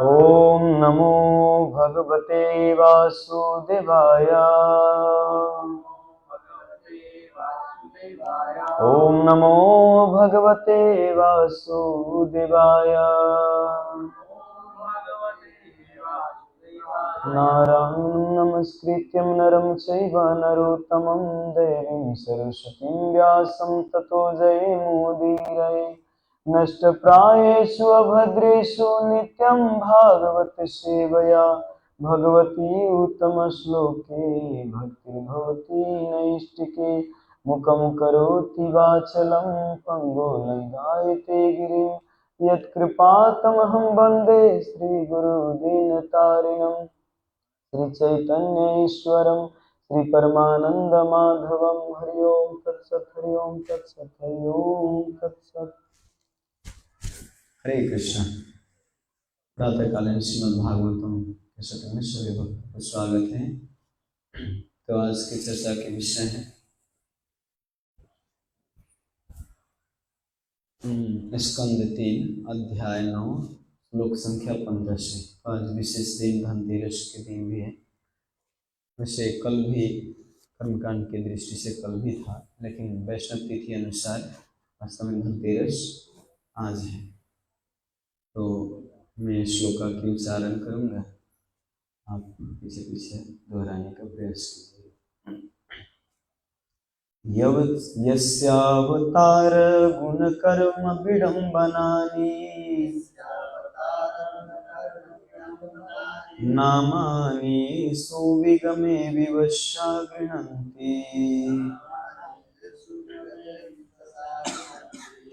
ओम नमो भगवते वासुदेवाय। ओम नमो भगवते वासुदेवाय। नारायणं नमस्कृत्यं नरं चैव नरोत्तमं देवीं सरस्वतीं व्यासं ततो जयमुदीरये। नष्टप्रायेषु अभद्रेषु नित्यं भागवत सेवया भगवती उत्तमश्लोके भक्तिर्भवती नैष्टिके। मुखं करोति वाचलं पङ्गो लङ्घयते गिरिं यत्कृपातमहं वन्दे श्रीगुरुदीनतारिणं। श्रीचैतन्येश्वरं श्रीपरमानन्दमाधवं। हरि ओं तत्सत् हरि ओं तत्सत् हरि ओं तत्सत्। हरे कृष्ण। प्रातःकालीन श्रीमद् भागवतम के सत्र में सभी भक्तों को स्वागत है। तो आज की चर्चा के विषय है स्कंद 3 अध्याय 9 श्लोक संख्या 15 से। आज विशेष दिन धनतेरस के दिन भी है। वैसे कल भी कर्मकांड की दृष्टि से कल भी था, लेकिन वैष्णव तिथि अनुसार वास्तव में धनतेरस आज है। तो मैं श्लोका की उच्चारण करूंगा, आप पीछे पीछे दोहराने का प्रयास कीजिए। यस्यावतार गुण कर्म विडम्बनानि नामानि सुविगमे विवशा गृह्णन्ति।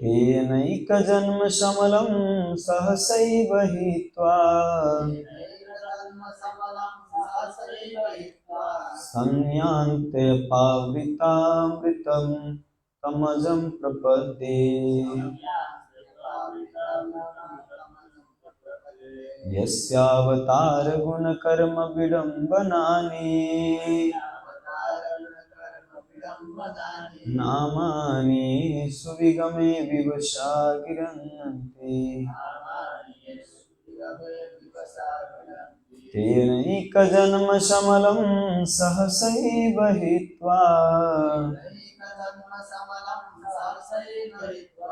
तेनैकजन्म समलं सहसैव हित्वा संयान्त्यपावृतामृतं तमजं प्रपद्ये। यस्यावतार गुण कर्म विडम्बनानि नामानि सुविगमे विवशा गृह्णन्ति। तेनैकजन्म समलं सहसैव हित्वा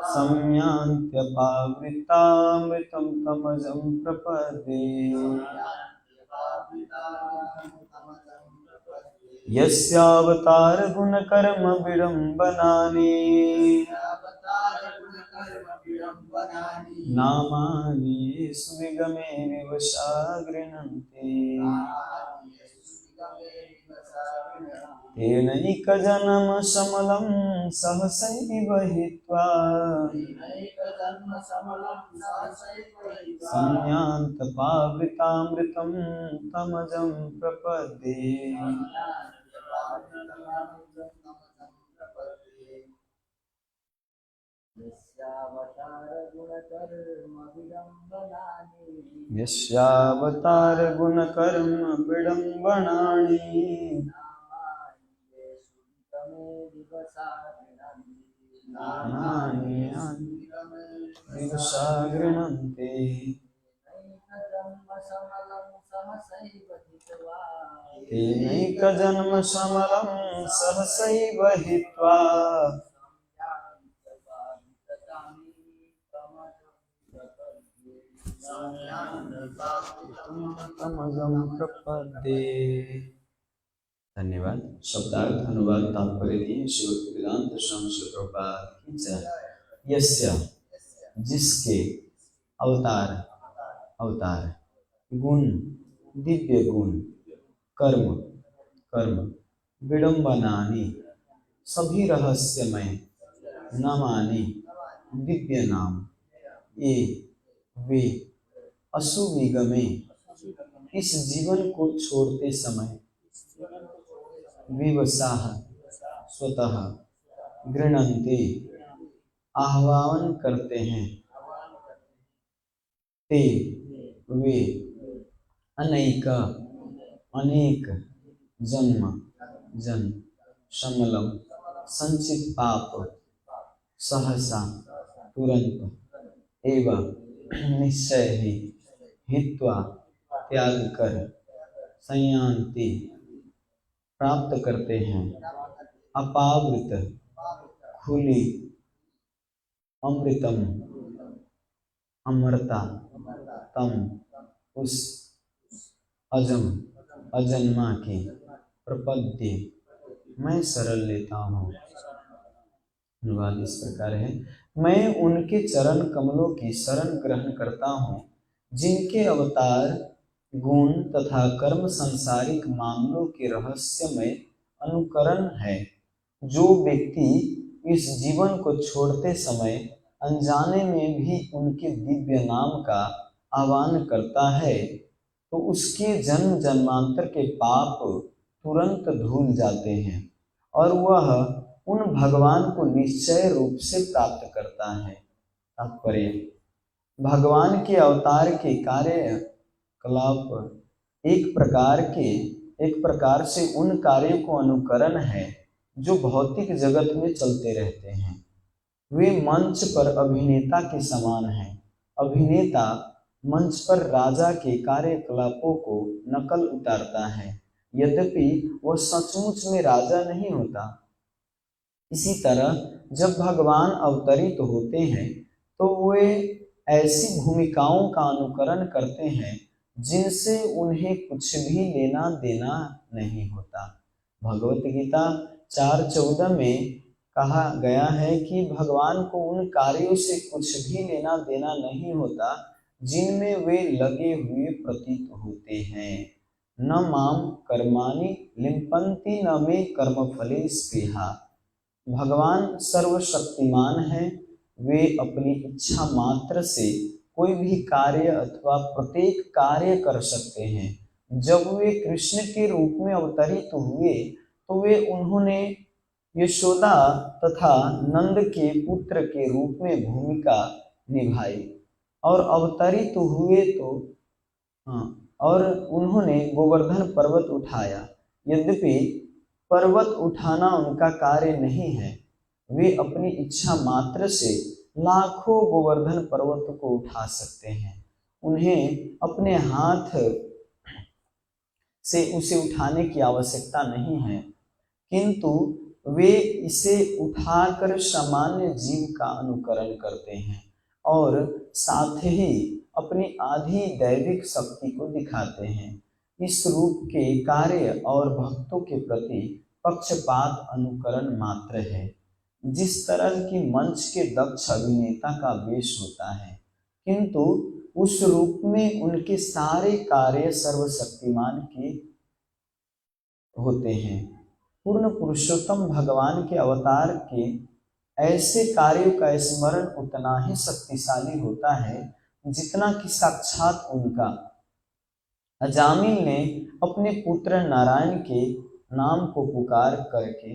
संयान्त्यपावृतामृतं तमजं प्रपद्ये। यस्यावतार गुण कर्म विडम्बनानि नामानि सुविगमे विवशा गृह्णन्ति। तेनैकजन्म समलं सहसैव हित्वा संयान्तपावृतामृतं तमजं प्रपद्ये। यस्यावतार गुण कर्म विडम्बनानि नामानि विवशा गृह्णन्ति। तेनैकजन्म समलं सहसैव हित्वा तमजं प्रपद्ये। धन्यवाद। शब्दार्थ अनुवाद तात्पर्य दिए श्री भक्तिवेदांत स्वामी श्री प्रभुपाद की जय। यस्य जिसके अवतार अवतार गुण दिव्य गुण कर्म कर्म विडम्बनानि सभी रहस्यमय नामानि दिव्य नाम ये वे असुविगमे इस जीवन को छोड़ते समय विवशाः स्वतः गृह्णन्ति आह्वान करते हैं। ते वे अनेक अनेक जन्म जन समलम संचित पाप सहसा तुरंत एवं निश्चय ही हित्वा त्याग कर संयान्ति प्राप्त करते हैं अपावृत खुली अमृतम अमरता तम उस अजम अजन्मा की प्रपद्य मैं शरण लेता हूँ। अनुवाद इस प्रकार है, मैं उनके चरण कमलों की शरण ग्रहण करता हूँ जिनके अवतार गुण तथा कर्म सांसारिक मामलों के रहस्यमय अनुकरण है। जो व्यक्ति इस जीवन को छोड़ते समय अनजाने में भी उनके दिव्य नाम का आह्वान करता है तो उसके जन्म जन्मांतर के पाप तुरंत धुल जाते हैं और वह उन भगवान को निश्चय रूप से प्राप्त करता है। तात्पर्य, भगवान के अवतार के कार्यकलाप एक प्रकार से उन कार्यों को अनुकरण है जो भौतिक जगत में चलते रहते हैं। वे मंच पर अभिनेता के समान हैं। अभिनेता मंच पर राजा के कार्यकलापों को नकल उतारता है, यद्यपि वह सचमुच में राजा नहीं होता। इसी तरह जब भगवान अवतरित होते हैं तो वे ऐसी भूमिकाओं का अनुकरण करते हैं जिनसे उन्हें कुछ भी लेना देना नहीं होता। भगवत गीता 4:14 में कहा गया है कि भगवान को उन कार्यों से कुछ भी लेना देना नहीं होता जिनमें वे लगे हुए प्रतीत होते हैं। न माम कर्माणि लिम्पन्ति न मे कर्मफले स्पृहा। भगवान सर्वशक्तिमान है। वे अपनी इच्छा मात्र से कोई भी कार्य अथवा प्रत्येक कार्य कर सकते हैं। जब वे कृष्ण के रूप में अवतरित हुए तो वे उन्होंने यशोदा तथा नंद के पुत्र के रूप में भूमिका निभाई और अवतरित हुए तो और उन्होंने गोवर्धन पर्वत उठाया। यद्यपि पर्वत उठाना उनका कार्य नहीं है, वे अपनी इच्छा मात्र से लाखों गोवर्धन पर्वत को उठा सकते हैं। उन्हें अपने हाथ से उसे उठाने की आवश्यकता नहीं है, किंतु वे इसे उठाकर सामान्य जीव का अनुकरण करते हैं और साथ ही अपनी आधी दैविक शक्ति को दिखाते हैं। इस रूप के कार्य और भक्तों के प्रति पक्षपात अनुकरण मात्र है। जिस तरह की मंच के दक्ष अभिनेता का वेश होता है, किंतु उस रूप में उनके सारे कार्य सर्वशक्तिमान के होते हैं। पूर्ण पुरुषोत्तम भगवान के अवतार के ऐसे कार्यों का स्मरण उतना ही शक्तिशाली होता है जितना कि साक्षात उनका। अजामिल ने अपने पुत्र नारायण के नाम को पुकार करके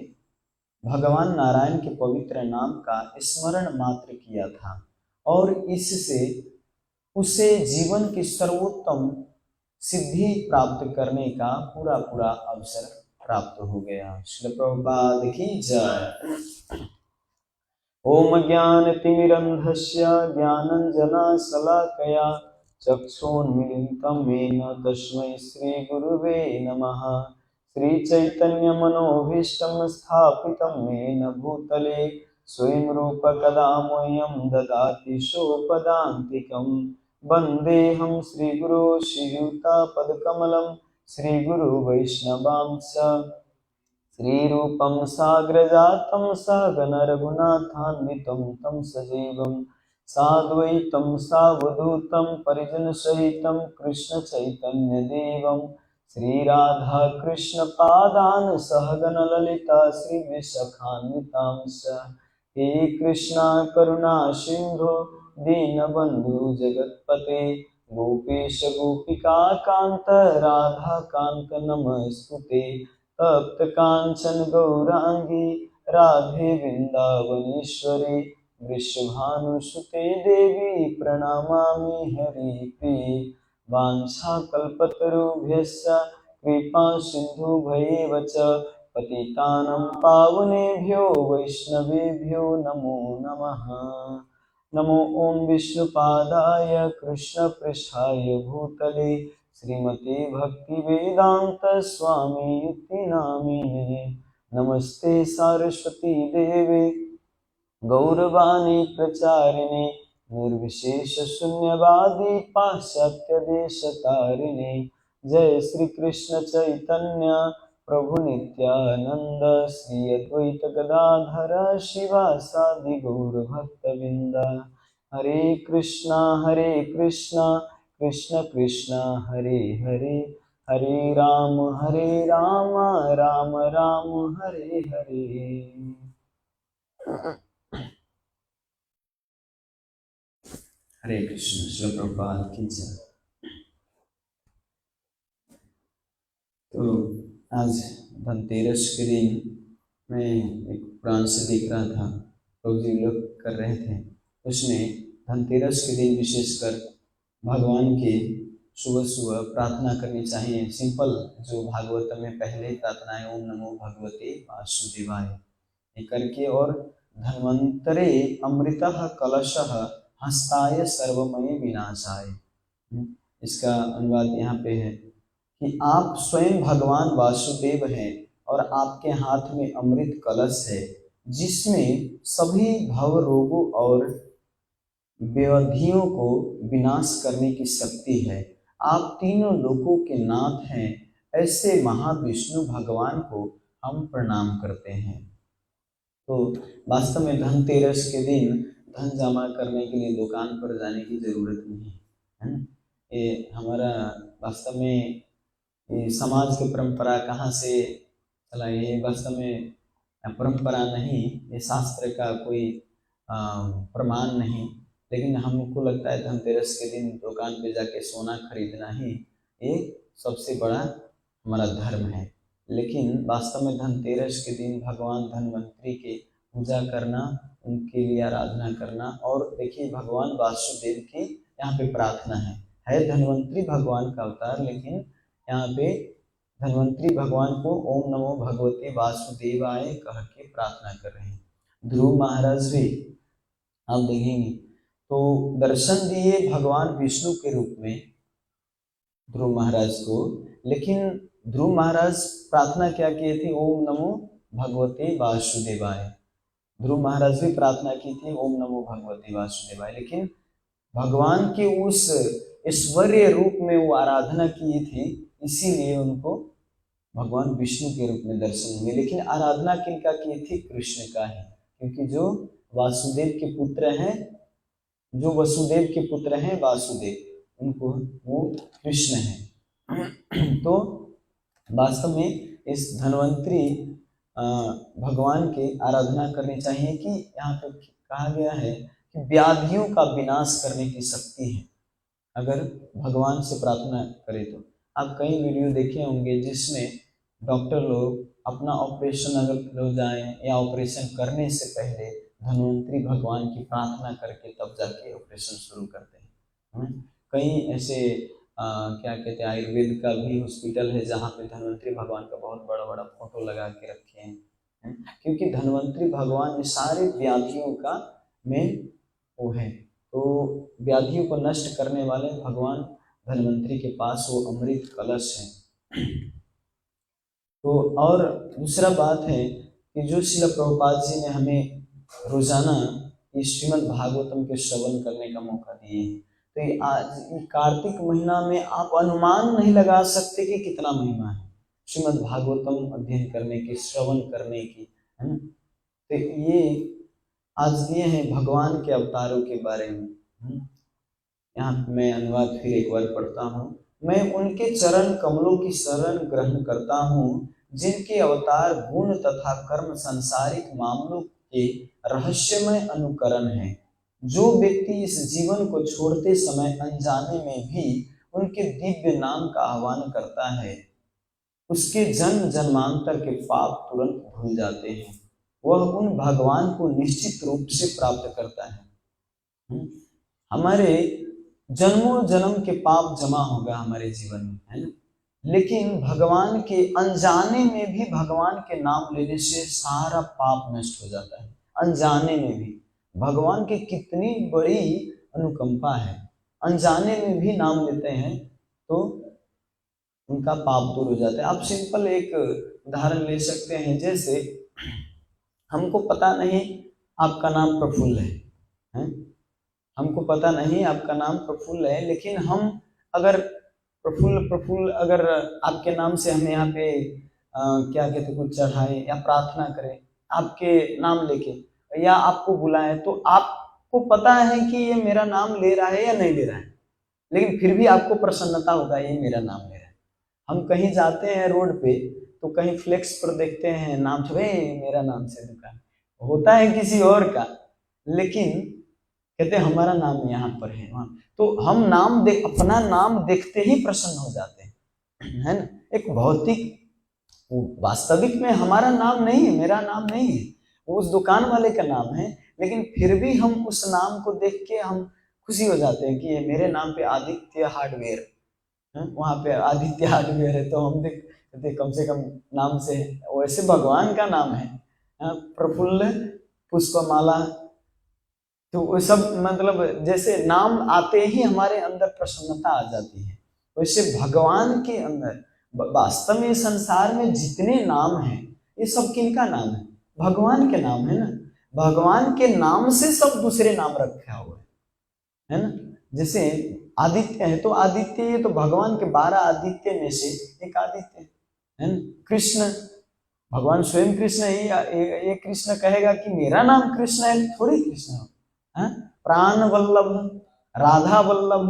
भगवान नारायण के पवित्र नाम का स्मरण मात्र किया था और इससे उसे जीवन की सर्वोत्तम सिद्धि प्राप्त करने का पूरा अवसर प्राप्त हो गया। श्री प्रभुपाद की जय। ओम ज्ञानतिमिरन्धस्य ज्ञानञ्जनशलाकया चक्षुन्मीलितं येन तस्मै श्रीगुरुवे नमः। श्रीचैतन्यमनोभीष्टं स्थापितं येन भूतले स्वयं रूप कदा मह्यं ददाति सोपदान्तिकं। वन्देऽहं श्रीगुरो श्रीयुतापदकमलं श्रीगुरु वैष्णवांश्च। श्रीरूपं साग्रजातं सहगण रघुनाथान्वितं तं सजीवं साद्वैतं सावधूतं परिजनसहितं कृष्णचैतन्यदेवं श्रीराधाकृष्णपादान् सहगण ललिता श्रीविशाखान्वितांश्च। हे कृष्णा करुणा सिन्धो दीनबन्धु जगत्पते गोपेश गोपिकान्त राधाकान्त नमस्तुते। तप्त कांचन गौरांगी राधे वृंदावनेश्वरी वृषभानुसुते देवी प्रणमामि हरिप्रिये। वाञ्छाकल्पतरुभ्यश्च कृपा सिन्धुभ्येव च पतितानं पावनेभ्यो वैष्णवेभ्यो नमो नमः। नमो ओं विष्णुपादाय कृष्णपृष्ठाय भूतले श्रीमते भक्तिवेदांत स्वामी नामिने। नमस्ते सरस्वती देवे गौरवाणी प्रचारिणे निर्विशेष शून्यवादी पाश्चात्य देश तारिणे। जय श्री कृष्ण चैतन्य प्रभु नित्यानंद श्री अद्वैत गदाधर शिवासादि गौर भक्तवृंद। हरे कृष्णा कृष्ण कृष्ण हरे हरे, हरे राम राम राम हरे हरे। हरे कृष्ण। श्री प्रभुपाद की जय। तो आज धनतेरस के दिन मैं एक पुराण से देख रहा था, प्रभु जी लोग कर रहे थे। उसमें धनतेरस के दिन विशेषकर भगवान के सुबह सुबह प्रार्थना करनी चाहिए। सिंपल जो भागवत में पहले प्रार्थना है, ओम नमो भगवते वासुदेवाय, ये करके, और धन्वंतरे अमृतः कलशः हस्ताय सर्वमय विनाशाय। इसका अनुवाद यहाँ पे है कि आप स्वयं भगवान वासुदेव हैं और आपके हाथ में अमृत कलश है जिसमें सभी भव रोगों और व्याधियों को विनाश करने की शक्ति है। आप तीनों लोकों के नाथ हैं। ऐसे महाविष्णु भगवान को हम प्रणाम करते हैं। तो वास्तव में धनतेरस के दिन धन जमा करने के लिए दुकान पर जाने की जरूरत नहीं है ना। ये हमारा वास्तव में ये समाज की परंपरा कहाँ से चला, ये वास्तव में परंपरा नहीं, ये शास्त्र का कोई प्रमाण नहीं, लेकिन हमको लगता है धनतेरस के दिन दुकान पे जाके सोना खरीदना ही ये सबसे बड़ा हमारा धर्म है। लेकिन वास्तव में धनतेरस के दिन भगवान धन्वंतरी के पूजा करना, उनके लिए आराधना करना, और देखिए भगवान वासुदेव की यहाँ पे प्रार्थना है धन्वंतरी भगवान का अवतार, लेकिन यहाँ पे धन्वंतरी भगवान को ओम नमो भगवते वासुदेवाय कह के प्रार्थना कर रहे हैं। ध्रुव महाराज भी आप देखेंगे तो दर्शन दिए भगवान विष्णु के रूप में ध्रुव महाराज को, लेकिन ध्रुव महाराज प्रार्थना क्या किए थे, ओम नमो भगवते वासुदेवाय। ध्रुव महाराज भी प्रार्थना की थी ओम नमो भगवते वासुदेवाय, लेकिन भगवान के उस ऐश्वर्य रूप में वो आराधना की थी, इसीलिए उनको भगवान विष्णु के रूप में दर्शन हुए। लेकिन आराधना किनका की थी, कृष्ण का है, क्योंकि जो वासुदेव के पुत्र हैं, जो वसुदेव के पुत्र हैं वासुदेव, उनको वो कृष्ण है। तो वास्तव में इस धन्वंतरी भगवान की आराधना करनी चाहिए कि यहाँ पे कहा गया है कि व्याधियों का विनाश करने की शक्ति है अगर भगवान से प्रार्थना करें तो। आप कई वीडियो देखे होंगे जिसमें डॉक्टर लोग अपना ऑपरेशन अगर हो जाए या ऑपरेशन करने से पहले धन्वंतरी भगवान की प्रार्थना करके तब जाके ऑपरेशन शुरू करते हैं। कई ऐसे क्या कहते हैं, आयुर्वेद का भी हॉस्पिटल है जहाँ पे धन्वंतरी भगवान का बहुत बड़ा बड़ा फोटो लगा के रखे हैं, क्योंकि धन्वंतरी भगवान सारे व्याधियों का मेन वो है। तो व्याधियों को नष्ट करने वाले भगवान धन्वंतरी के पास वो अमृत कलश है। तो और दूसरा बात है कि जो श्रील प्रभुपाद जी ने हमें रोजाना इस श्रीमद् भागवतम के श्रवण करने का मौका दिए हैं, तो ये आज कार्तिक महीना में आप अनुमान नहीं लगा सकते कि कितना महिमा है श्रीमद् भागवतम अध्ययन करने की, श्रवण करने की, है ना। तो ये आज दिए हैं भगवान के अवतारों के बारे में। यहाँ मैं अनुवाद फिर एक बार पढ़ता हूँ। मैं उनके चरण कमलों की शरण ग्रहण करता हूँ जिनके अवतार गुण तथा कर्म सांसारिक मामलों के रहस्यमय अनुकरण है। जो व्यक्ति इस जीवन को छोड़ते समय अनजाने में भी उनके दिव्य नाम का आह्वान करता है, उसके जन्म जन्मांतर के पाप तुरंत भूल जाते हैं। वह उन भगवान को निश्चित रूप से प्राप्त करता है। हमारे जन्मों जन्म के पाप जमा होगा हमारे जीवन में, है ना, लेकिन भगवान के अनजाने में भी भगवान के नाम लेने से सारा पाप नष्ट हो जाता है। अनजाने में भी भगवान की कितनी बड़ी अनुकंपा है, अनजाने में भी नाम लेते हैं तो उनका पाप दूर हो जाता है। आप सिंपल एक उदाहरण ले सकते हैं, जैसे हमको पता नहीं आपका नाम प्रफुल्ल है? हमको पता नहीं आपका नाम प्रफुल्ल है, लेकिन हम अगर प्रफुल्ल प्रफुल्ल अगर आपके नाम से हम यहाँ पे क्या कहते हैं कुछ चढ़ाएं या प्रार्थना करें आपके नाम लेके, या आपको बुलाएं, तो आपको पता है कि ये मेरा नाम ले रहा है या नहीं ले रहा है, लेकिन फिर भी आपको प्रसन्नता होगा ये मेरा नाम ले रहा है। हम कहीं जाते हैं रोड पे तो कहीं फ्लेक्स पर देखते हैं नाम छपे, मेरा नाम से दुकान होता है किसी और का, लेकिन कहते हैं हमारा नाम यहाँ पर है वहां, तो हम नाम देख अपना नाम देखते ही प्रसन्न हो जाते हैं, है ना। एक भौतिक, वास्तविक में हमारा नाम नहीं है, मेरा नाम नहीं है, वो उस दुकान वाले का नाम है, लेकिन फिर भी हम उस नाम को देख के हम खुशी हो जाते हैं कि ये मेरे नाम पे आदित्य हार्डवेयर, वहां पे आदित्य हार्डवेयर है, तो हम देखते कम से कम नाम से। वैसे भगवान का नाम है प्रफुल्ल पुष्पमाला, तो वो सब मतलब जैसे नाम आते ही हमारे अंदर प्रसन्नता आ जाती है, वैसे भगवान के अंदर वास्तव में संसार में जितने नाम हैं ये सब किनका नाम है? भगवान के नाम है ना। भगवान के नाम से सब दूसरे नाम रखा हुआ है ना। जैसे आदित्य है तो आदित्य, ये तो भगवान के 12 आदित्य में से एक आदित्य है ना। कृष्ण, भगवान स्वयं कृष्ण है, ये कृष्ण कहेगा कि मेरा नाम कृष्ण है, थोड़ी कृष्ण हो, प्राण वल्लभ, राधा वल्लभ,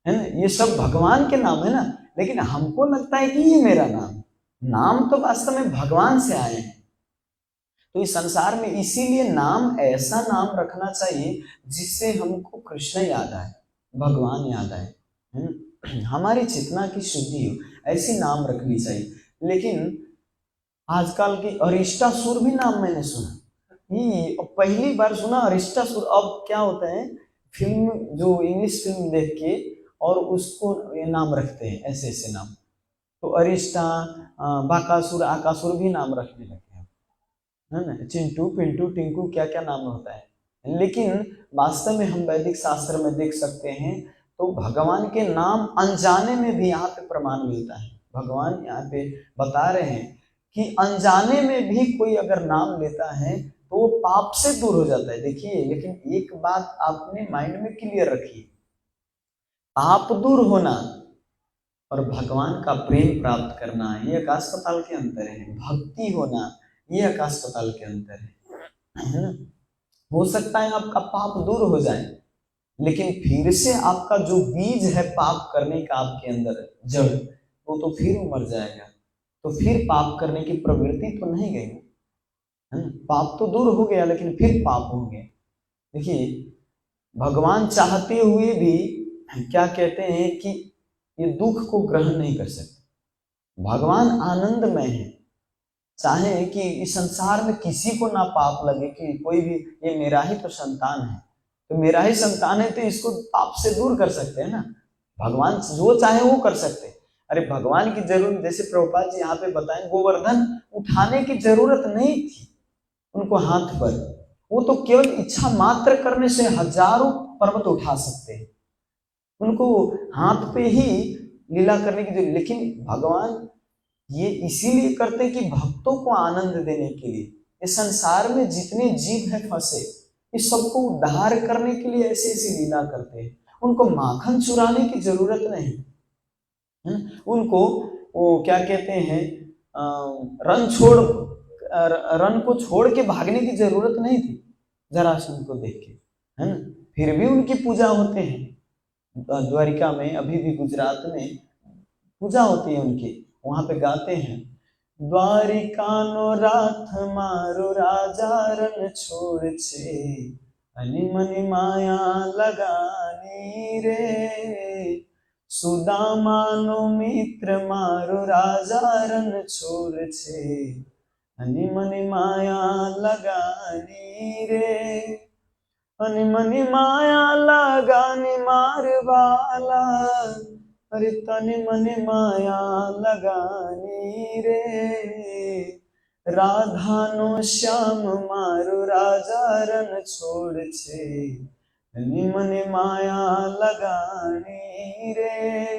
है ना, ये सब भगवान के नाम है ना। लेकिन हमको लगता है कि ये मेरा नाम तो वास्तव में भगवान से आए हैं। तो इस संसार में इसीलिए नाम, ऐसा नाम रखना चाहिए जिससे हमको कृष्ण याद आए, भगवान याद आए, है ना, हमारी चेतना की शुद्धि हो, ऐसी नाम रखनी चाहिए। लेकिन आजकल की अरिष्टासुर भी नाम मैंने सुना, ये पहली बार सुना अरिष्टासुर। अब क्या होता है, फिल्म जो इंग्लिश फिल्म देख के और उसको ये नाम रखते हैं, ऐसे ऐसे नाम, तो अरिष्टा, बाकासुर, आकासुर भी नाम रखने लगे हैं, है ना, चिंटू पिंटू टिंकू, क्या क्या नाम होता है। लेकिन वास्तव में हम वैदिक शास्त्र में देख सकते हैं तो भगवान के नाम अनजाने में भी यहाँ पे प्रमाण मिलता है। भगवान यहाँ पे बता रहे हैं कि अनजाने में भी कोई अगर नाम लेता है तो वो पाप से दूर हो जाता है। देखिए, लेकिन एक बात आपने माइंड में क्लियर रखिए, पाप दूर होना और भगवान का प्रेम प्राप्त करना ये आकाश पाताल के अंतर है, भक्ति होना ये आकाश पाताल के अंतर है ना। हो सकता है आपका पाप दूर हो जाए, लेकिन फिर से आपका जो बीज है पाप करने का आपके अंदर जड़, वो तो फिर मर जाएगा, तो फिर पाप करने की प्रवृत्ति तो नहीं गई, है ना। पाप तो दूर हो गया लेकिन फिर पाप हो गया। देखिए, भगवान चाहते हुए भी क्या कहते हैं कि ये दुख को ग्रहण नहीं कर सकते। भगवान आनंदमय है, चाहे कि इस संसार में किसी को ना पाप लगे कि कोई भी, ये मेरा ही तो संतान है, तो मेरा ही संतान है तो इसको पाप से दूर कर सकते हैं ना। भगवान जो चाहे वो कर सकते हैं। अरे भगवान की जरूरत, जैसे प्रभुपाद जी यहाँ पे बताएं, गोवर्धन उठाने की जरूरत नहीं थी उनको हाथ पर, वो तो केवल इच्छा मात्र करने से हजारों पर्वत उठा सकते हैं, उनको हाथ पे ही लीला करने की जरूरत। लेकिन भगवान ये इसीलिए करते हैं कि भक्तों को आनंद देने के लिए, इस संसार में जितने जीव है फंसे, इस सबको उद्धार करने के लिए ऐसे ऐसी लीला करते हैं। उनको माखन चुराने की जरूरत नहीं है, उनको वो क्या कहते हैं, रन को छोड़ के भागने की जरूरत नहीं थी जरासंध को देख के, है ना। फिर भी उनकी पूजा होते हैं, द्वारिका में, अभी भी गुजरात में पूजा होती है उनकी, वहां पे गाते हैं, द्वारिका नो राथ मारो राजा रन छोड़ छे, अनि मनि माया लगानी रे, सुदामा नो मित्र मारो राजा रन छोड़ छे, अनि मनि माया लगानी रे, अनि मनि माया लगानी मारवाला, अरे तन मन माया लगानी रे, राधानो श्याम मारो राजा रन छोड़ छे निमन माया लगानी रे।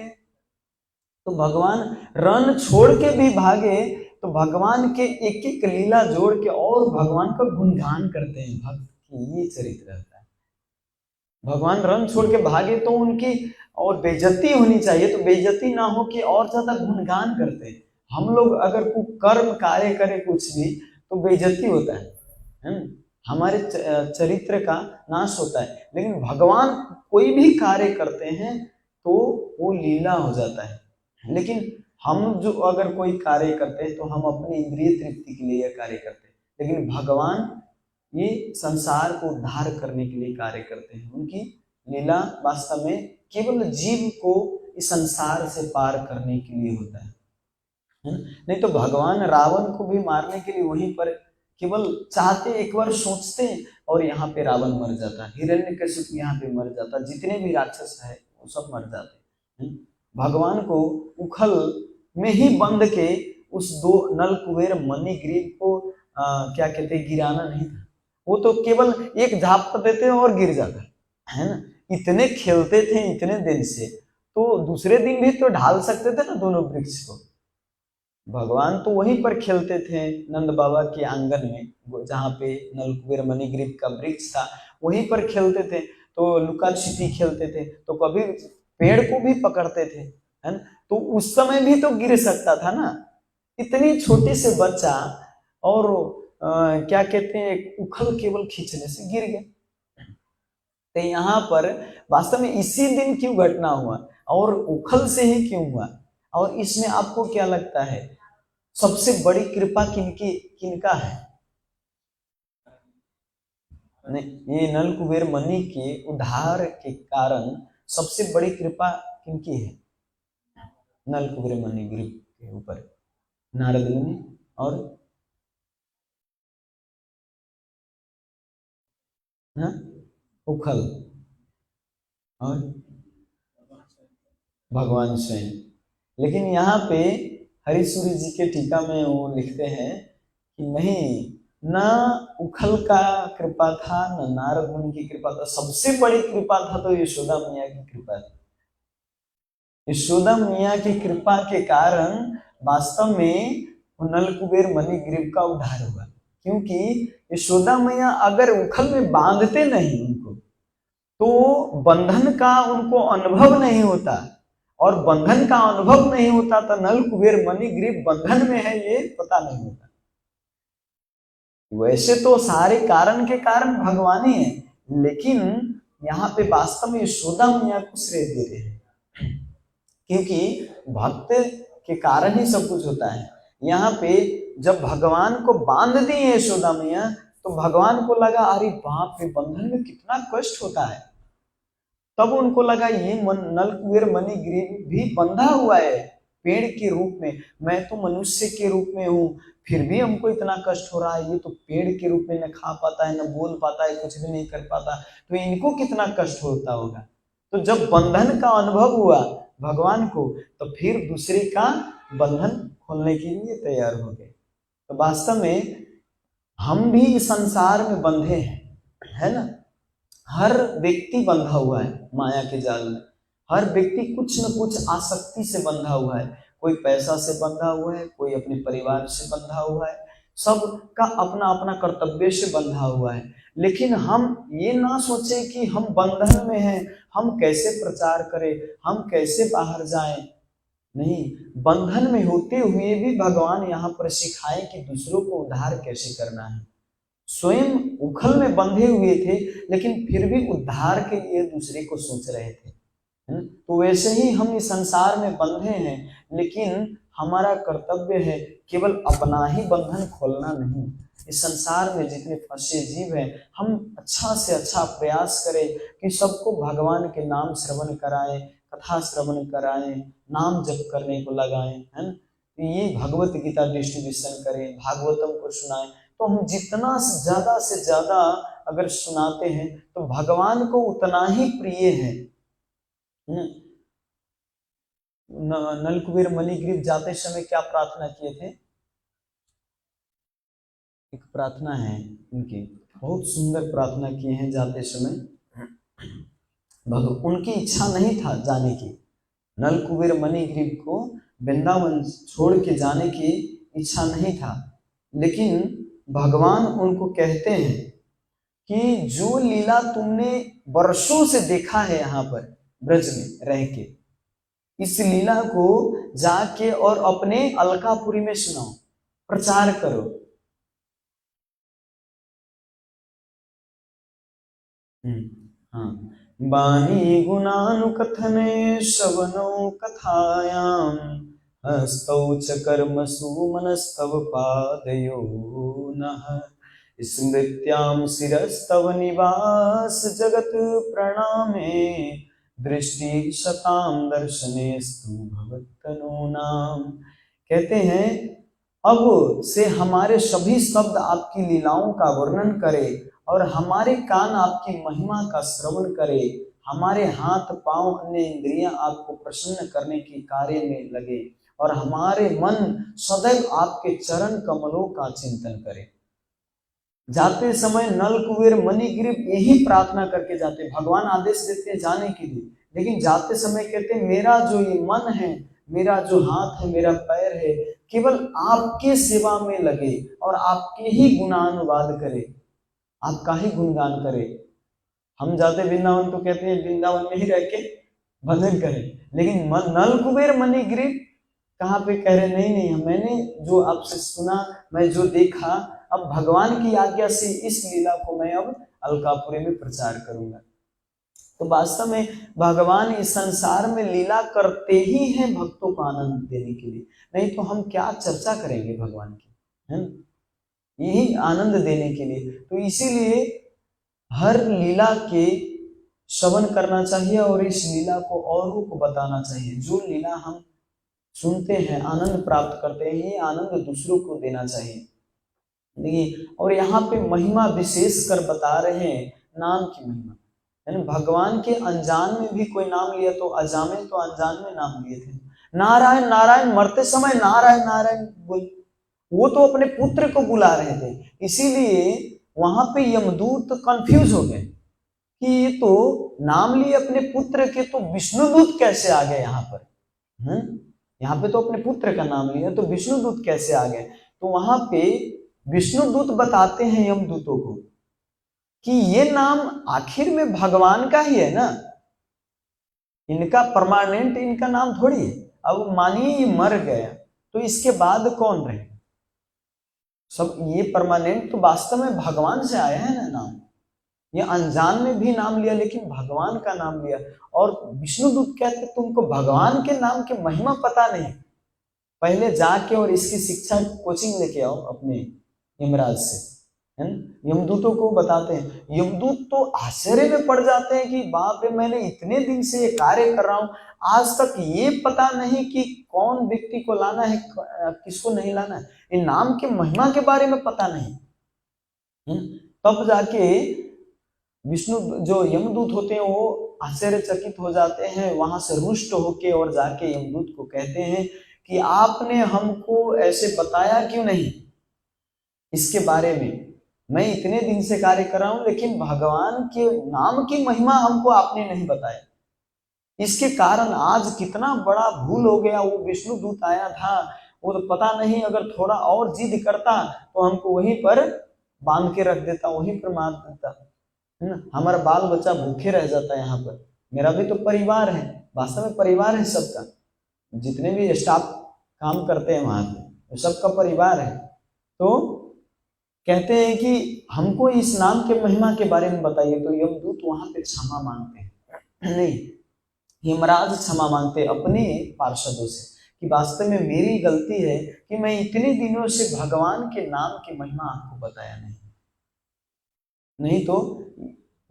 तो भगवान रन छोड़ के भी भागे तो भगवान के एक एक लीला जोड़ के और भगवान का गुणगान करते हैं। भक्त की ये चरित्र रहता है। भगवान रन छोड़ के भागे तो उनकी और बेइज्जती होनी चाहिए, तो बेइज्जती ना हो कि और ज्यादा गुणगान करते हैं। हम लोग अगर कोई कर्म कार्य करें कुछ भी तो बेइज्जती होता है ना? हमारे चरित्र का नाश होता है। लेकिन भगवान कोई भी कार्य करते हैं तो वो लीला हो जाता है। लेकिन हम जो अगर कोई कार्य करते हैं तो हम अपनी इंद्रिय तृप्ति के लिए कार्य करते हैं, लेकिन भगवान ये संसार को उद्धार करने के लिए कार्य करते हैं। उनकी लीला वास्तव में केवल जीव को इस संसार से पार करने के लिए होता है। नहीं तो भगवान रावण को भी मारने के लिए वहीं पर केवल चाहते, एक बार सोचते और यहाँ पे रावण मर जाता, हिरण्यकशिपु यहाँ पे मर जाता, जितने भी राक्षस है वो सब मर जाते। भगवान को उखल में ही बंद के उस दो नल कुबेर मणिग्रीव को क्या कहते गिराना नहीं था। वो तो केवल एक झाप देते और गिर जाता है ना। इतने खेलते थे इतने दिन से, तो दूसरे दिन भी तो ढाल सकते थे ना दोनों वृक्ष को। भगवान तो वहीं पर खेलते थे नंद बाबा के आंगन में, जहाँ पे नलकुबेर मणिग्रीव का वृक्ष था वहीं पर खेलते थे। तो लुका छिपी खेलते थे, तो कभी पेड़ को भी पकड़ते थे, है ना। तो उस समय भी तो गिर सकता था ना, इतनी छोटे से बच्चा। और क्या कहते हैं, उखल केवल खींचने से गिर गया। तो यहाँ पर वास्तव में इसी दिन क्यों घटना हुआ और उखल से ही क्यों हुआ, और इसमें आपको क्या लगता है सबसे बड़ी कृपा किनका है? नहीं, ये नल कुबेर मणि के उद्धार के कारण सबसे बड़ी कृपा किनकी है? नल कुबेर मणिग्रीव के ऊपर नारद मुनि और हाँ उखल और भगवान स्वयं। लेकिन यहाँ पे हरिसूरी जी के टीका में वो लिखते हैं कि नहीं, ना उखल का कृपा था न नारद मुनि की कृपा था, सबसे बड़ी कृपा था तो यशोदा मैया की कृपा थी। यशोदा मैया की कृपा के कारण वास्तव में नल कुबेर मणिग्रीव का उद्धार हुआ। क्योंकि यशोदा मैया अगर उखल में बांधते नहीं उनको तो बंधन का उनको अनुभव नहीं होता, और बंधन का अनुभव नहीं होता तो नल कुबेर मणिग्रीव बंधन में है ये पता नहीं होता। वैसे तो सारे कारण के कारण भगवान ही है, लेकिन यहाँ पे वास्तव में यशोदा मैया को श्रेय दे रहे हैं, क्योंकि भक्त के कारण ही सब कुछ होता है। यहाँ पे जब भगवान को बांध दिए यशोदा मैया तो भगवान को लगा अरे बाप रे, बंधन में कितना कष्ट होता है। तब उनको लगा ये नल कुबेर मणिग्रीव भी बंधा हुआ है पेड़ के रूप में, मैं तो मनुष्य के रूप में हूँ, फिर भी हमको इतना कष्ट हो रहा है। ये तो पेड़ के रूप में न खा पाता है न बोल पाता है, कुछ भी नहीं कर पाता, तो इनको कितना कष्ट होता होगा। तो जब बंधन का अनुभव हुआ भगवान को तो फिर दूसरे का बंधन खोलने के लिए तैयार हो गए। तो वास्तव में हम भी इस संसार में बंधे हैं, है ना। हर व्यक्ति बंधा हुआ है माया के जाल में। हर व्यक्ति कुछ न कुछ आसक्ति से बंधा हुआ है, कोई पैसा से बंधा हुआ है, कोई अपने परिवार से बंधा हुआ है, सबका अपना अपना कर्तव्य से बंधा हुआ है। लेकिन हम ये ना सोचे कि हम बंधन में हैं, हम कैसे प्रचार करें, हम कैसे बाहर जाएं। नहीं, बंधन में होते हुए भी भगवान यहाँ पर सिखाए कि दूसरों को उद्धार कैसे करना है। स्वयं उखल में बंधे हुए थे लेकिन फिर भी उद्धार के लिए दूसरे को सोच रहे थे। तो वैसे ही हम इस संसार में बंधे हैं, लेकिन हमारा कर्तव्य है केवल अपना ही बंधन खोलना नहीं। इस संसार में जितने फंसे जीव हैं हम अच्छा से अच्छा प्रयास करें कि सबको भगवान के नाम श्रवण कराएं, कथा श्रवण कराएं, नाम जप करने को लगाएं, है ना। तो ये भगवत गीता डिस्ट्रीब्यूशन करें, भागवतम को सुनाएं। तो हम जितना ज्यादा से ज्यादा अगर सुनाते हैं तो भगवान को उतना ही प्रिय है। नल कुबेर मणिग्रीव जाते समय क्या प्रार्थना किए थे? एक प्रार्थना है उनकी, बहुत सुंदर प्रार्थना किए हैं। जाते समय उनकी इच्छा नहीं था जाने की, नल कुबेर मणिग्रीव को वृंदावन छोड़ के जाने की इच्छा नहीं था, लेकिन भगवान उनको कहते हैं कि जो लीला तुमने वर्षों से देखा है यहाँ पर ब्रज में रह के, इस लीला को जाके और अपने अलकापुरी में सुनाओ, प्रचार करो। हाँ, बानी गुणानुकथने श्रवणो कथायाम हस्तौ च कर्मसु मनस्तव पादयो नः स्मृत्याम शिरस्तव निवास जगत प्रणामे दृष्टि शताम दर्शनेस्तु भवत्तनो नाम। कहते हैं अब से हमारे सभी शब्द आपकी लीलाओं का वर्णन करे और हमारे कान आपकी महिमा का श्रवण करे, हमारे हाथ पांव अन्य इंद्रियां आपको प्रसन्न करने के कार्य में लगे और हमारे मन सदैव आपके चरण कमलों का चिंतन करे। जाते समय नल कुबेर मणिग्रीव यही प्रार्थना करके जाते, भगवान आदेश देते हैं जाने के लिए, लेकिन जाते समय कहते हैं मेरा जो ये मन है, मेरा जो हाथ है, मेरा पैर है, केवल आपके सेवा में लगे और आपके ही गुणानुवाद करे, आपका ही गुणगान करे। हम जाते वृंदावन तो कहते हैं वृंदावन में ही रह के भजन करें, लेकिन नल कुबेर मणिग्रीव कहाँ पे कह रहे नहीं नहीं, मैंने जो आपसे सुना, मैं जो देखा, अब भगवान की आज्ञा से इस लीला को मैं अब अलकापुरी में प्रचार करूंगा। तो वास्तव में भगवान इस संसार में लीला करते ही हैं भक्तों को आनंद देने के लिए, नहीं तो हम क्या चर्चा करेंगे भगवान की, है ना, यही आनंद देने के लिए। तो इसीलिए हर लीला के श्रवण करना चाहिए और इस लीला को औरों को बताना चाहिए। जो लीला हम सुनते हैं, आनंद प्राप्त करते हैं, ये आनंद दूसरों को देना चाहिए। देखिए, और यहाँ पे महिमा विशेष कर बता रहे हैं, नाम की महिमा, यानी भगवान के अनजान में भी कोई नाम लिया तो अजामिल तो अनजान में नाम लिए थे, नारायण नारायण, मरते समय नारायण नारायण बोल, वो तो अपने पुत्र को बुला रहे थे, इसीलिए वहां पे यमदूत कंफ्यूज हो गए कि ये तो नाम लिए अपने पुत्र के, तो विष्णुदूत कैसे आ गए यहाँ पर, यहाँ पे तो अपने पुत्र का नाम लिया, तो विष्णुदूत कैसे आ गए। तो वहां पे विष्णुदूत बताते हैं यमदूतों को कि ये नाम आखिर में भगवान का ही है ना, इनका परमानेंट इनका नाम थोड़ी है। अब मानिए ये मर गया तो इसके बाद कौन रहे, सब ये परमानेंट तो वास्तव में भगवान से आया है ना नाम, ये अनजान में भी नाम लिया लेकिन भगवान का नाम लिया। और विष्णुदूत कहते तुमको भगवान के नाम की महिमा पता नहीं, पहले जाके और इसकी शिक्षा कोचिंग लेके आओ अपने यमराज से, है ना। यमदूतों को बताते हैं, यमदूत तो आश्चर्य में पड़ जाते हैं कि बाप रे, मैंने इतने दिन से ये कार्य कर रहा हूं, आज तक ये पता नहीं कि कौन व्यक्ति को लाना है किसको नहीं लाना है, इन नाम के महिमा के बारे में पता नहीं। तब जाके विष्णु जो यमदूत होते हैं वो आश्चर्यचकित हो जाते हैं, वहां से रुष्ट होके और जाके यमदूत को कहते हैं कि आपने हमको ऐसे बताया क्यों नहीं इसके बारे में, मैं इतने दिन से कार्य कर रहा हूं लेकिन भगवान के नाम की महिमा हमको आपने नहीं बताया, इसके कारण आज कितना बड़ा भूल हो गया। वो विष्णुदूत आया था, वो तो पता नहीं अगर थोड़ा और जिद करता तो हमको वहीं पर बांध के रख देता, वहीं पर मार देता, है ना, हमारा बाल बच्चा भूखे रह जाता है। यहाँ पर मेरा भी तो परिवार है, वास्तव में परिवार है सबका, जितने भी स्टाफ काम करते हैं वहां पे सबका परिवार है। तो कहते हैं कि हमको इस नाम के महिमा के बारे में बताइए। तो यमदूत वहां पे क्षमा मांगते हैं, नहीं, यमराज क्षमा मांगते अपने पार्षदों से कि वास्तव में मेरी गलती है कि मैं इतने दिनों से भगवान के नाम की महिमा आपको बताया नहीं तो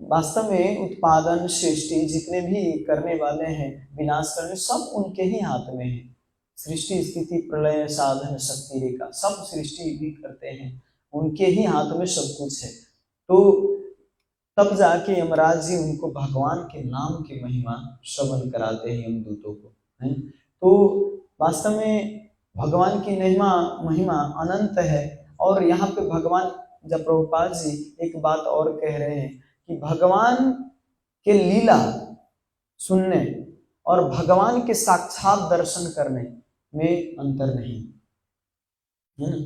वास्तव में उत्पादन सृष्टि जितने भी करने वाले हैं, विनाश करने, सब उनके ही हाथ में है। सृष्टि स्थिति प्रलय साधन शक्ति रेखा, सब सृष्टि भी करते हैं, उनके ही हाथ में सब कुछ है। तो तब जाके यमराज जी उनको भगवान के नाम की महिमा श्रवण कराते हैं यमदूतों को, है। तो वास्तव में भगवान की महिमा अनंत है और यहाँ पे भगवान जब प्रभुपाद जी एक बात और कह रहे हैं कि भगवान के लीला सुनने और भगवान के साक्षात दर्शन करने में अंतर नहीं है ना।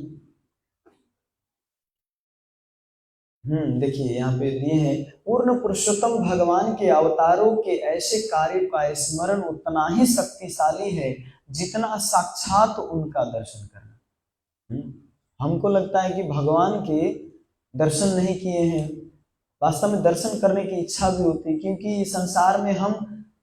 देखिए यहाँ पे दिए हैं, पूर्ण पुरुषोत्तम भगवान के अवतारों के ऐसे कार्य का स्मरण उतना ही शक्तिशाली है जितना साक्षात उनका दर्शन करना। हमको लगता है कि भगवान के दर्शन नहीं किए हैं, वास्तव में दर्शन करने की इच्छा भी होती है, क्योंकि संसार में हम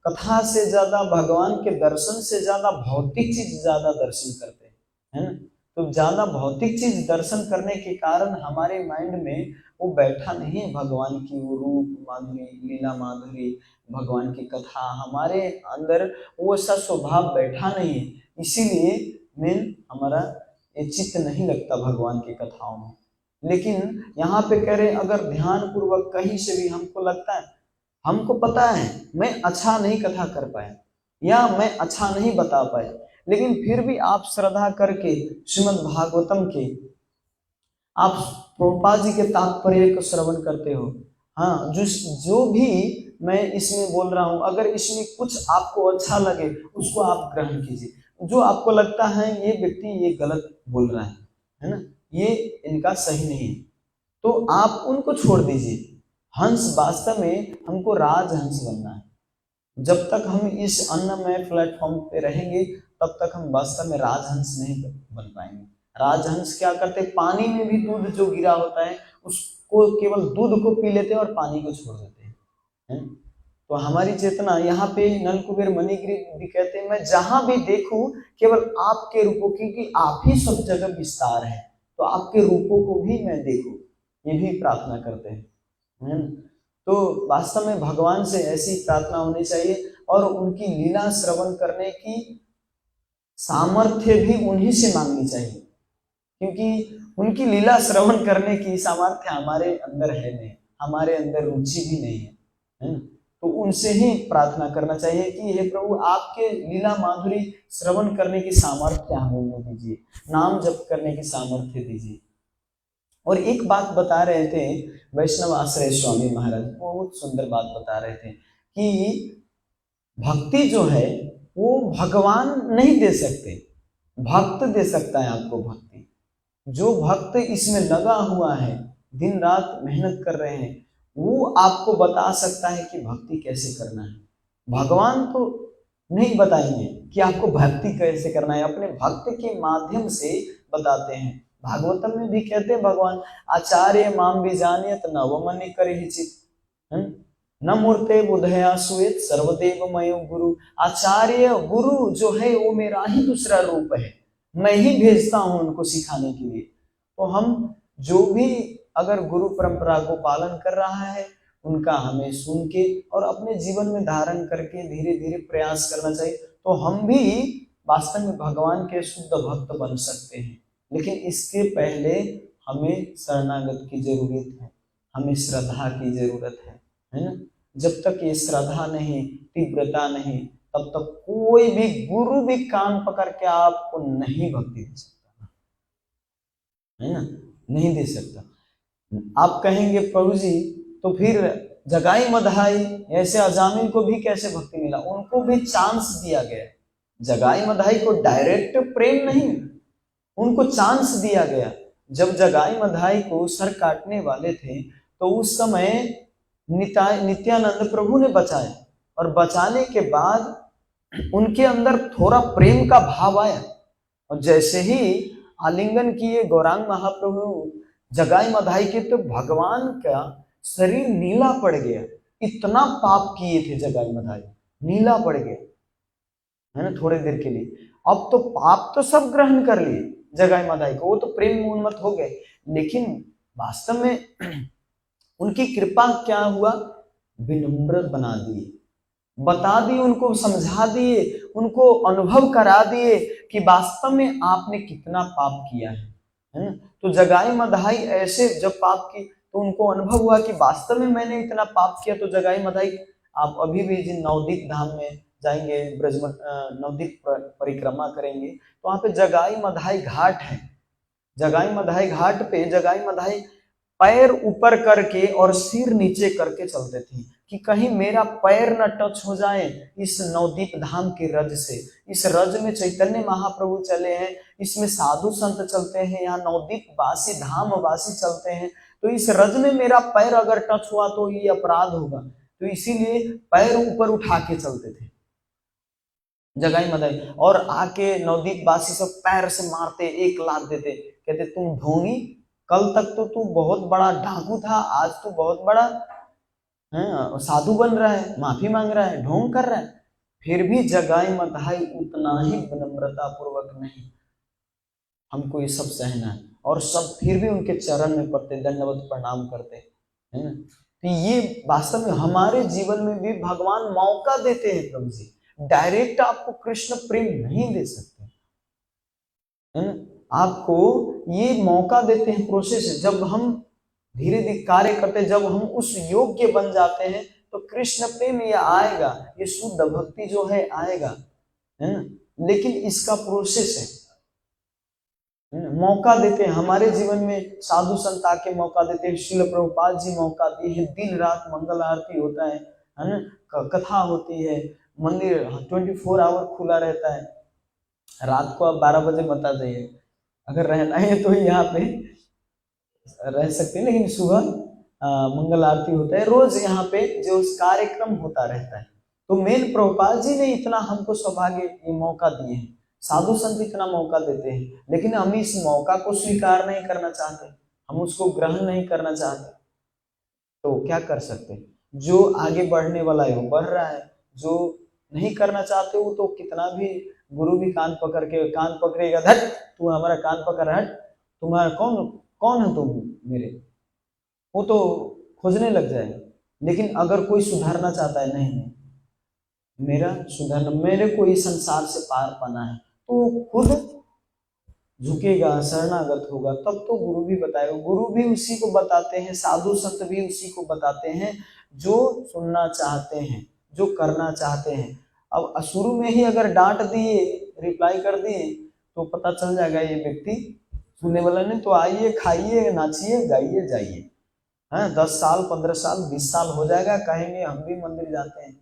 कथा से ज्यादा, भगवान के दर्शन से ज्यादा भौतिक चीज ज्यादा दर्शन करते हैं, है ना। तो ज्यादा भौतिक चीज दर्शन करने के कारण हमारे माइंड में वो बैठा नहीं है, भगवान की वो रूप माधुरी, लीला माधुरी, भगवान की कथा हमारे अंदर वो ऐसा स्वभाव बैठा नहीं है, इसीलिए मेन हमारा ये चित्त नहीं लगता भगवान की कथाओं में। लेकिन यहाँ पे कह रहे अगर ध्यान पूर्वक कहीं से भी हमको लगता है, हमको पता है मैं अच्छा नहीं कथा कर पाया या मैं अच्छा नहीं बता पाया, लेकिन फिर भी आप श्रद्धा करके श्रीमद् भागवतम के आप प्रभुपाद जी के तात्पर्य को श्रवण करते हो, हाँ, जो भी मैं इसमें बोल रहा हूं, अगर इसमें कुछ आपको अच्छा लगे उसको आप ग्रहण कीजिए। जो आपको लगता है ये व्यक्ति ये गलत बोल रहा है ना, ये इनका सही नहीं है, तो आप उनको छोड़ दीजिए। हंस वास्तव में हमको राजहंस बनना है। जब तक हम इस अन्नमय प्लेटफॉर्म पे रहेंगे तब तक हम वास्तव में राजहंस नहीं बन पाएंगे। राजहंस क्या करते, पानी में भी दूध जो गिरा होता है उसको केवल दूध को पी लेते हैं और पानी को छोड़ देते हैं। तो हमारी चेतना यहाँ पे नल कुबेर मणिग्रीव भी कहते हैं, मैं जहां भी देखूं केवल आपके रूपों, क्योंकि आप ही सब जगह विस्तार है, तो आपके रूपों को भी मैं देखूं, ये भी प्रार्थना करते हैं। तो वास्तव में भगवान से ऐसी प्रार्थना होनी चाहिए और उनकी लीला श्रवण करने की सामर्थ्य भी उन्हीं से मांगनी चाहिए, क्योंकि उनकी लीला श्रवण करने की सामर्थ्य हमारे अंदर है नहीं, हमारे अंदर रुचि भी नहीं है, तो उनसे ही प्रार्थना करना चाहिए कि हे प्रभु आपके लीला माधुरी श्रवण करने की सामर्थ्य हमें दीजिए, नाम जप करने की सामर्थ्य दीजिए। और एक बात बता रहे थे वैष्णव आश्रय स्वामी महाराज, बहुत सुंदर बात बता रहे थे कि भक्ति जो है वो भगवान नहीं दे सकते, भक्त दे सकता है आपको भक्ति। जो भक्त इसमें लगा हुआ है, दिन रात मेहनत कर रहे हैं, वो आपको बता सकता है कि भक्ति कैसे करना है। भगवान तो नहीं बताएंगे कि आपको भक्ति कैसे करना है, अपने भक्त के माध्यम से बताते हैं। भागवतम में भी कहते हैं भगवान, आचार्य माम भी जानियत नवमनि करिहिचित न मूर्ते बुधया सुएत सर्वदेव मयो गुरु। आचार्य गुरु जो है वो मेरा ही दूसरा रूप है, मैं ही भेजता हूं उनको सिखाने के लिए। तो हम जो भी अगर गुरु परंपरा को पालन कर रहा है उनका हमें सुन के और अपने जीवन में धारण करके धीरे धीरे प्रयास करना चाहिए, तो हम भी वास्तव में भगवान के शुद्ध भक्त बन सकते हैं। लेकिन इसके पहले हमें शरणागत की जरूरत है, हमें श्रद्धा की जरूरत है ना। जब तक ये श्रद्धा नहीं, तीव्रता नहीं, तब तक कोई भी गुरु भी कान पकड़ के आपको नहीं भक्ति दे सकता, है ना, नहीं दे सकता। आप कहेंगे प्रभु जी तो फिर जगाई मधाई ऐसे अजामिल को भी कैसे भक्ति मिला? उनको भी चांस दिया गया। जगाई मधाई को डायरेक्ट प्रेम नहीं, उनको चांस दिया गया। जब जगाई मधाई को सर काटने वाले थे तो उस समय नित्यानंद प्रभु ने बचाया, और बचाने के बाद उनके अंदर थोड़ा प्रेम का भाव आया, और जैसे ही आलिंगन किए गौरांग महाप्रभु जगाई मधाई के, तो भगवान का शरीर नीला पड़ गया। इतना पाप किए थे जगाई मधाई, नीला पड़ गया, है ना, थोड़ी देर के लिए। अब तो पाप तो सब ग्रहण कर लिए जगाई मधाई को, वो तो प्रेम उन्मत्त हो गए। लेकिन वास्तव में उनकी कृपा क्या हुआ, विनम्र बना दिए, बता दिए, उनको समझा दिए, उनको अनुभव करा दिए कि वास्तव में आपने कितना पाप किया है ना। तो जगाई मधाई ऐसे जब पाप की तो उनको अनुभव हुआ कि वास्तव में मैंने इतना पाप किया। तो जगाई मधाई, आप अभी भी जिन नवदीप धाम में जाएंगे, ब्रजमंडल नवदीप परिक्रमा करेंगे, तो वहां पे जगाई मधाई घाट है जगाई मधाई घाट पे जगाई मधाई पैर ऊपर करके और सिर नीचे करके चलते थे कि कहीं मेरा पैर न टच हो जाए इस नवदीप धाम के रज से। इस रज में चैतन्य महाप्रभु चले हैं, इसमें साधु संत चलते हैं, यहाँ नवदीप वासी धाम वासी चलते हैं, तो इस रज में मेरा पैर अगर टच हुआ तो ये अपराध होगा। तो इसीलिए पैर ऊपर उठा के चलते थे जगाई मदाई, और आके नवदीप वासी सब पैर से मारते, एक लात देते, कहते तुम ढोंगी, कल तक तो तू बहुत बड़ा डाकू था, आज तू बहुत बड़ा साधु बन रहा है, माफी मांग रहा है, ढोंग कर रहा है। फिर भी जगाई मधाई उतना ही विनम्रता पूर्वक नहीं, हमको ये सब सहना है, और सब फिर भी उनके चरण में पड़ते, दंडवत प्रणाम करते, है ना। तो ये वास्तव में हमारे जीवन में भी भगवान मौका देते हैं प्रभु जी, डायरेक्ट आपको कृष्ण प्रेम नहीं दे सकते, है ना। आपको ये मौका देते हैं प्रोसेस, जब हम धीरे धीरे कार्य करते, जब हम उस योग्य बन जाते हैं तो कृष्ण प्रेम ये आएगा, ये शुद्ध भक्ति जो है आएगा, है ना। लेकिन इसका प्रोसेस है, मौका देते हैं हमारे जीवन में, साधु संत आके मौका देते हैं, श्रील प्रभुपाद जी मौका दिए हैं, दिन रात मंगल आरती होता है ना, कथा होती है, मंदिर 24 आवर खुला रहता है। रात को आप 12 बजे मत आ जाइए, अगर रहना है तो यहाँ पे रह सकते हैं, लेकिन सुबह मंगल आरती होता है, रोज यहाँ पे जो कार्यक्रम होता रहता है। तो मेन प्रभुपाद जी ने इतना हमको सौभाग्य ये मौका दिए हैं, साधु संत इतना मौका देते हैं, लेकिन हम इस मौका को स्वीकार नहीं करना चाहते, हम उसको ग्रहण नहीं करना चाहते, तो क्या कर सकते। जो आगे बढ़ने वाला है वो बढ़ रहा है, जो नहीं करना चाहते वो तो कितना भी गुरु भी कान पकड़ के, कान पकड़ेगा, धट तू हमारा कान पकड़, हट तुम्हारा कौन है तुम मेरे, वो तो खोजने लग जाएगा। लेकिन अगर कोई सुधारना चाहता है, नहीं मेरा सुधारना, मेरे को इस संसार से पार पाना है, तो खुद झुकेगा, शरणागत होगा, तब तो गुरु भी बताएगा। गुरु भी उसी को बताते हैं, साधु संत भी उसी को बताते हैं जो सुनना चाहते हैं, जो करना चाहते हैं। अब शुरू में ही अगर डांट दिए, रिप्लाई कर दिए, तो पता चल जाएगा ये व्यक्ति सुनने वाला नहीं, तो आइए खाइए नाचिए गाइए जाइए, हाँ 10 साल 15 साल 20 साल हो जाएगा, कहेंगे हम भी मंदिर जाते हैं।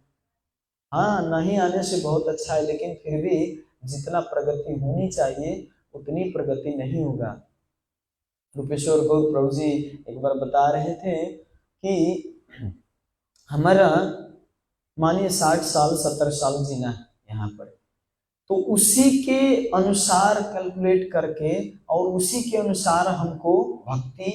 हाँ नहीं आने से बहुत अच्छा है, लेकिन फिर भी जितना प्रगति होनी चाहिए उतनी प्रगति नहीं होगा। रूपेश्वर गौर प्रभु जी एक बार बता रहे थे कि हमारा मानिए 60 साल 70 साल जीना है यहाँ पर, तो उसी के अनुसार कैलकुलेट करके और उसी के अनुसार हमको भक्ति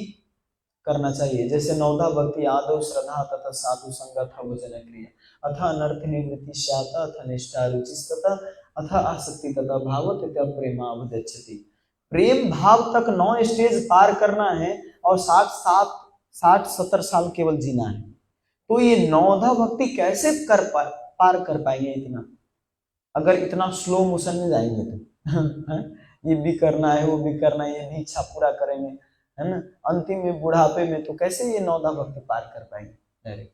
करना चाहिए। जैसे नौधा भक्ति आदौ श्रद्धा तथा साधु संगत वचन क्रिया अथ अनर्थ निवृत्ति स्यात् अथ निष्ठा रुचिस्तथा अथ आसक्ति तथा भाव तथा प्रेमावदच्छति। प्रेम भाव तक 9 स्टेज पार करना है और 60-70 साल केवल जीना है। तो ये नौधा भक्ति कैसे पार कर पाएंगे इतना, अगर इतना स्लो मोशन में जाएंगे तो ये भी करना है वो भी करना है, ये भी इच्छा पूरा करेंगे, है ना, अंतिम में बुढ़ापे में तो कैसे ये नौधा भक्ति पार कर पाएंगे डायरेक्ट।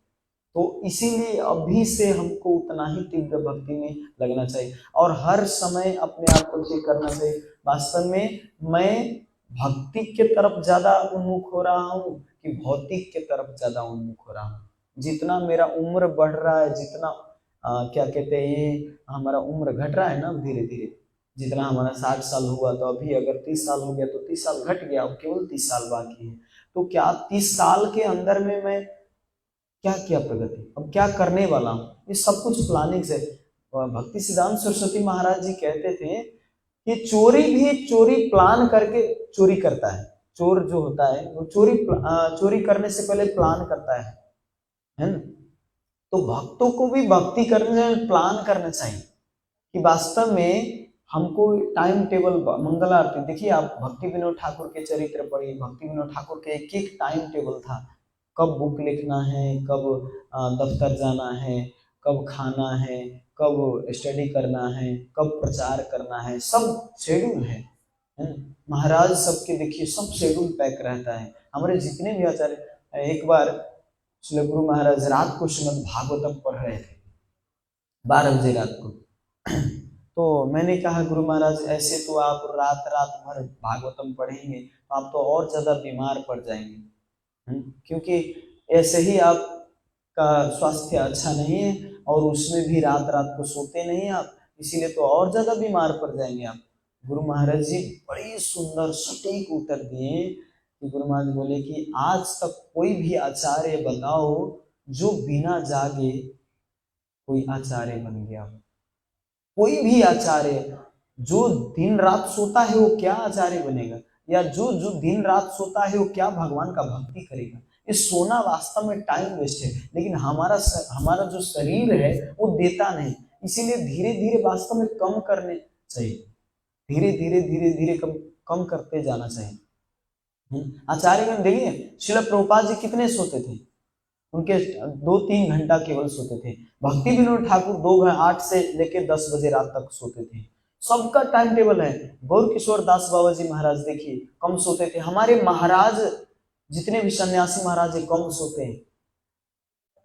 तो इसीलिए अभी से हमको उतना ही तीव्र भक्ति में लगना चाहिए और हर समय अपने आप को चेक करना चाहिए, वास्तव में मैं भक्ति के तरफ ज्यादा उन्मुख हो रहा हूँ कि भौतिक के तरफ ज्यादा उन्मुख हो रहा हूँ। जितना मेरा उम्र बढ़ रहा है, जितना क्या कहते हैं, ये हमारा उम्र घट रहा है ना धीरे धीरे, जितना हमारा 60 साल हुआ तो अभी अगर 30 साल हो गया तो 30 साल घट गया, अब केवल 30 साल बाकी है। तो क्या 30 साल के अंदर में मैं क्या किया प्रगति, अब क्या करने वाला हूँ, ये सब कुछ प्लानिंग से। भक्ति सिद्धांत सरस्वती महाराज जी कहते थे कि चोरी भी चोरी प्लान करके चोरी करता है। चोर जो होता है वो चोरी करने से पहले प्लान करता है ना। तो भक्तों को भी भक्ति करने में प्लान करना चाहिए कि वास्तव में हमको टाइम टेबल, मंगल आरती देखिए आप, भक्ति विनोद ठाकुर के चरित्र पढ़िए, भक्ति विनोद ठाकुर के एक एक टाइम टेबल था, कब बुक लिखना है, कब दफ्तर जाना है, कब खाना है, कब स्टडी करना है, कब प्रचार करना है, सब शेड्यूल है। महाराज सबके देखिए सब शेड्यूल पैक रहता है। हमारे जितने भी आचार्य, एक बार श्री गुरु महाराज रात को श्रीमद् भागवतम पढ़ रहे थे 12 बजे रात को, तो मैंने कहा गुरु महाराज ऐसे तो आप रात रात भर भागवतम पढ़ेंगे तो आप तो और ज्यादा बीमार पड़ जाएंगे, क्योंकि ऐसे ही आपका स्वास्थ्य अच्छा नहीं है और उसमें भी रात रात को सोते नहीं हैं आप, इसीलिए तो और ज्यादा बीमार पड़ जाएंगे आप। गुरु महाराज जी बड़ी सुंदर सटीक उत्तर दिए कि गुरु महाराज बोले कि आज तक कोई भी आचार्य बताओ जो बिना जागे कोई आचार्य बन गया हो। कोई भी आचार्य जो दिन रात सोता है वो क्या आचार्य बनेगा, या जो जो दिन रात सोता है वो क्या भगवान का भक्ति करेगा। ये सोना वास्तव में टाइम वेस्ट है, लेकिन हमारा जो शरीर है वो देता नहीं, इसीलिए धीरे धीरे वास्तव में कम करने चाहिए, धीरे धीरे धीरे धीरे कम कम करते जाना चाहिए। आचार्य देखिए श्रील प्रभुपाद जी कितने सोते थे, उनके 2-3 घंटा केवल सोते थे। भक्ति विनोद ठाकुर 8 से लेकर 10 बजे रात तक सोते थे। सबका टाइम टेबल है। गौर किशोर दास बाबा जी महाराज देखिए कम सोते थे। हमारे महाराज जितने भी सन्यासी महाराज है कम सोते हैं।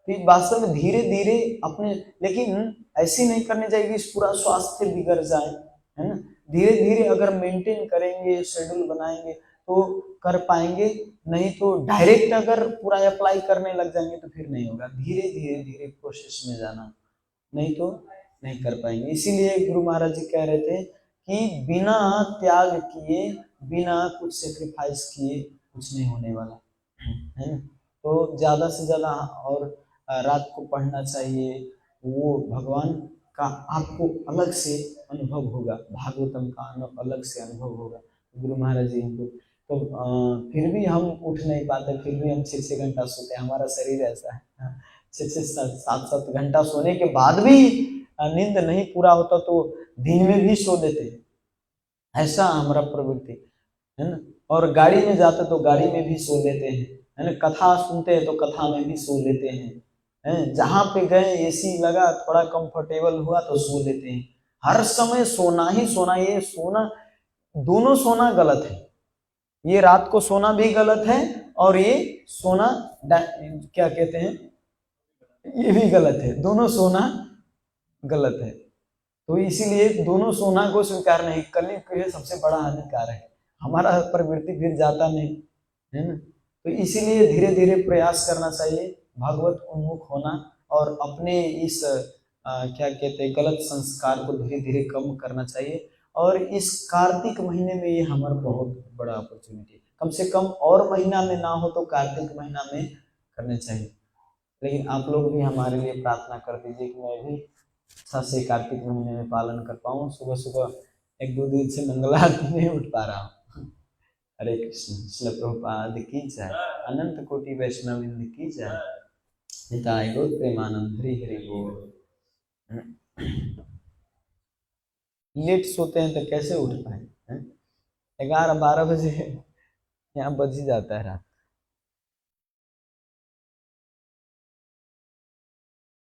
फिर वास्तव में धीरे धीरे अपने, लेकिन ऐसी नहीं करनी चाहिए कि पूरा स्वास्थ्य बिगड़ जाए, है ना। धीरे धीरे अगर मेंटेन करेंगे, शेड्यूल बनाएंगे तो कर पाएंगे, नहीं तो डायरेक्ट अगर पूरा अप्लाई करने लग जाएंगे तो फिर नहीं होगा। धीरे धीरे धीरे प्रोसेस में जाना, नहीं तो नहीं कर पाएंगे। इसीलिए गुरु महाराज जी कह रहे थे कि बिना त्याग किए, बिना कुछ सेक्रीफाइस किए कुछ नहीं होने वाला, है ना। तो ज्यादा से ज्यादा और रात को पढ़ना चाहिए, वो भगवान का आपको अलग से अनुभव होगा, भागवतम का अलग से अनुभव होगा। गुरु महाराज जी हमको तो फिर भी हम उठ नहीं पाते, फिर भी हम 6-6 घंटा सोते हैं। हमारा शरीर ऐसा है, 6-7 घंटा सोने के बाद भी नींद नहीं पूरा होता तो दिन में भी सो लेते, ऐसा हमारा प्रवृत्ति है ना। और गाड़ी में जाते तो गाड़ी में भी सो लेते हैं, है ना। कथा सुनते हैं तो कथा में भी सो लेते हैं, जहाँ पे गए एसी लगा थोड़ा कंफर्टेबल हुआ तो सो लेते हैं। हर समय सोना ही सोना, ये सोना दोनों सोना गलत है। ये रात को सोना भी गलत है और ये सोना क्या कहते हैं, ये भी गलत है। दोनों सोना गलत है, तो इसीलिए दोनों सोना को स्वीकार नहीं करने के सबसे बड़ा हानिकार है। हमारा प्रवृत्ति फिर जाता नहीं, है ना। तो इसीलिए धीरे धीरे प्रयास करना चाहिए, भगवत उन्मुख होना और अपने इस क्या कहते हैं गलत संस्कार को धीरे धीरे कम करना चाहिए। और इस कार्तिक महीने में ये हमारा बहुत बड़ा अपॉर्चुनिटी, कम से कम और महीना में ना हो तो कार्तिक महीना में करने चाहिए। लेकिन आप लोग भी हमारे लिए प्रार्थना कर दीजिए कि मैं भी अच्छा से कार्तिक महीने में पालन कर पाऊँ। सुबह सुबह 1-2 दिन से मंगल आरती नहीं उठ पा रहा हूँ। हरे कृष्ण। श्रील प्रभुपाद की जय, अनंत कोटि वैष्णववृंद की जय। निताय गौर प्रेमानंद। हरि हरि बोल। लेट सोते हैं तो कैसे उठ पाए, 11-12 बजे यहाँ बज ही जाता है रात।